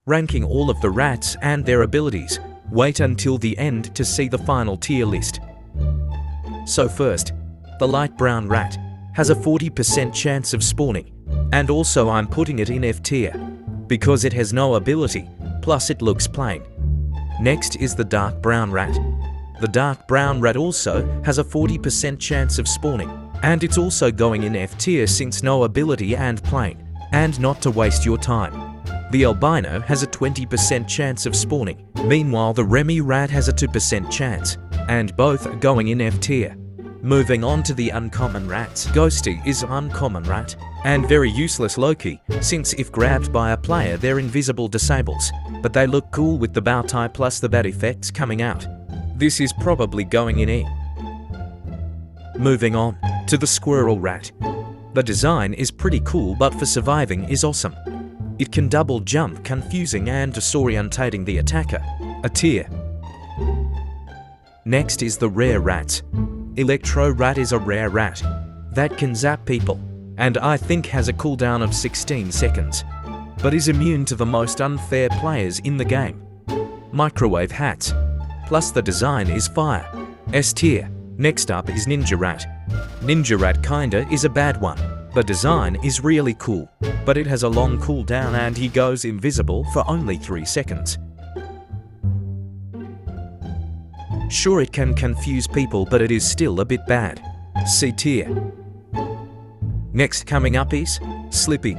ranking all of the rats and their abilities. Wait until the end to see the final tier list. So first, the light brown rat has a 40% chance of spawning, and also I'm putting it in F tier, because it has no ability, plus it looks plain. Next is the dark brown rat. The dark brown rat also has a 40% chance of spawning, and it's also going in F tier since no ability and plain, and not to waste your time. The albino has a 20% chance of spawning, meanwhile the Remy rat has a 2% chance, and both are going in F tier. Moving on to the uncommon rats. Ghosty is an uncommon rat, and very useless low-key, since if grabbed by a player their invisible disables, but they look cool with the bow tie plus the bat effects coming out. This is probably going in E. Moving on to the squirrel rat. The design is pretty cool, but for surviving is awesome. It can double jump, confusing and disorientating the attacker. A tier. Next is the rare rats. Electro rat is a rare rat that can zap people, and I think has a cooldown of 16 seconds, but is immune to the most unfair players in the game. Microwave hats. Plus the design is fire. S tier. Next up is Ninja Rat. Ninja Rat kinda is a bad one. The design is really cool, but it has a long cooldown and he goes invisible for only 3 seconds. Sure, it can confuse people, but it is still a bit bad. C tier. Next coming up is Slippy.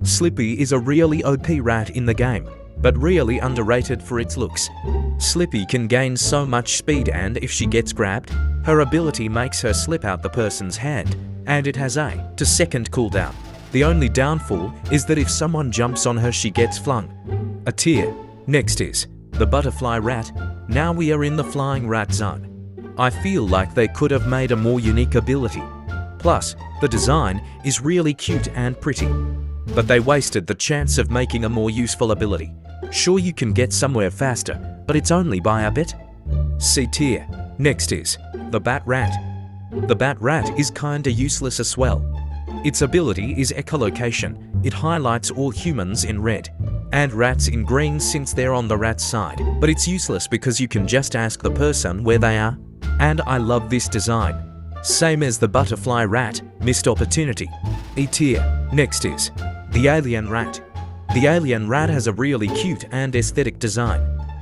Slippy is a really OP rat in the game, but really underrated for its looks. Slippy can gain so much speed, and if she gets grabbed, her ability makes her slip out the person's hand, and it has a 2-second cooldown. The only downfall is that if someone jumps on her she gets flung. A tier. Next is the butterfly rat. Now we are in the flying rat zone. I feel like they could have made a more unique ability. Plus, the design is really cute and pretty, but they wasted the chance of making a more useful ability. Sure, you can get somewhere faster, but it's only by a bit. C tier. Next is the bat rat. The bat rat is kinda useless as well. Its ability is echolocation. It highlights all humans in red and rats in green since they're on the rat side, but it's useless because you can just ask the person where they are, and I love this design. Same as the butterfly rat, missed opportunity. E tier. Next is the alien rat. The alien rat has a really cute and aesthetic design,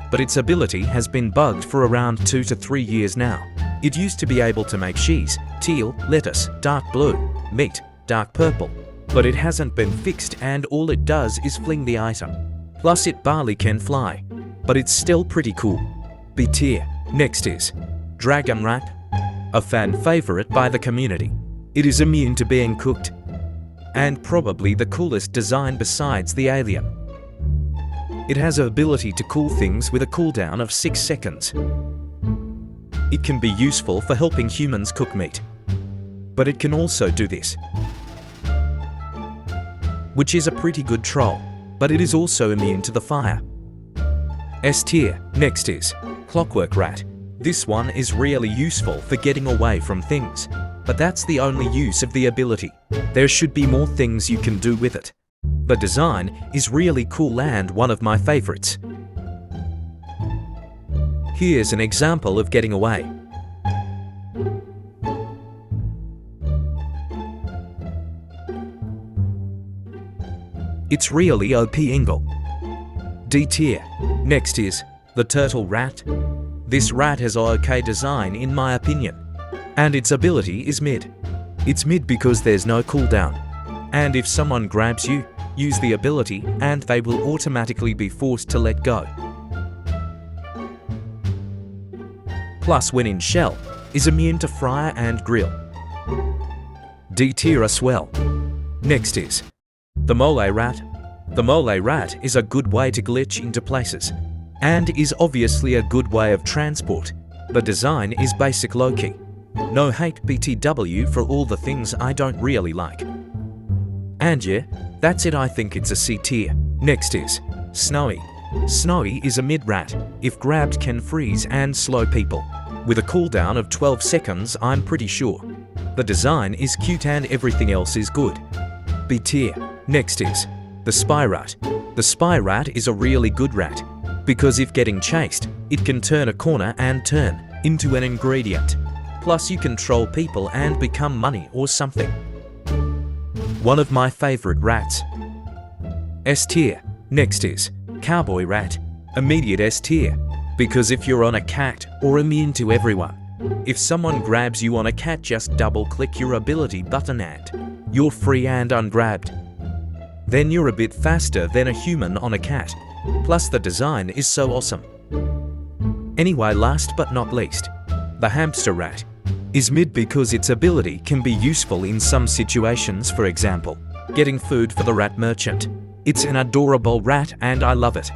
but its ability has been bugged for around 2 to 3 years now. It used to be able to make cheese, teal, lettuce, dark blue, meat, dark purple, but it hasn't been fixed and all it does is fling the item. Plus it barely can fly, but it's still pretty cool. B tier. Next is dragon rat, a fan favorite by the community. It is immune to being cooked, and probably the coolest design besides the alien. It has an ability to cool things with a cooldown of 6 seconds. It can be useful for helping humans cook meat, but it can also do this, which is a pretty good troll, but it is also immune to the fire. S tier. Next is clockwork rat. This one is really useful for getting away from things, but that's the only use of the ability. There should be more things you can do with it. The design is really cool and one of my favorites. Here's an example of getting away. It's really OP Ingle. D tier. Next is the turtle rat. This rat has an okay design in my opinion, and its ability is mid. It's mid because there's no cooldown, and if someone grabs you, use the ability and they will automatically be forced to let go. Plus when in shell, is immune to fryer and grill. D tier as well. Next is the mole rat. The mole rat is a good way to glitch into places, and is obviously a good way of transport. The design is basic low-key. No hate BTW for all the things I don't really like. And yeah, that's it. I think it's a C tier. Next is Snowy. Snowy is a mid-rat. If grabbed can freeze and slow people, with a cooldown of 12 seconds I'm pretty sure. The design is cute and everything else is good. B tier. Next is the Spy Rat. The spy rat is a really good rat, because if getting chased, it can turn a corner and turn into an ingredient. Plus you can troll people and become money or something. One of my favorite rats. S tier. Next is cowboy rat. Immediate S tier, because if you're on a cat or immune to everyone, if someone grabs you on a cat, just double click your ability button and you're free and ungrabbed. Then you're a bit faster than a human on a cat, plus the design is so awesome. Anyway, last but not least, the hamster rat is mid because its ability can be useful in some situations, for example, getting food for the rat merchant. It's an adorable rat and I love it.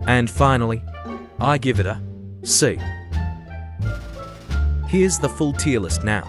And finally, I give it a C. Here's the full tier list now.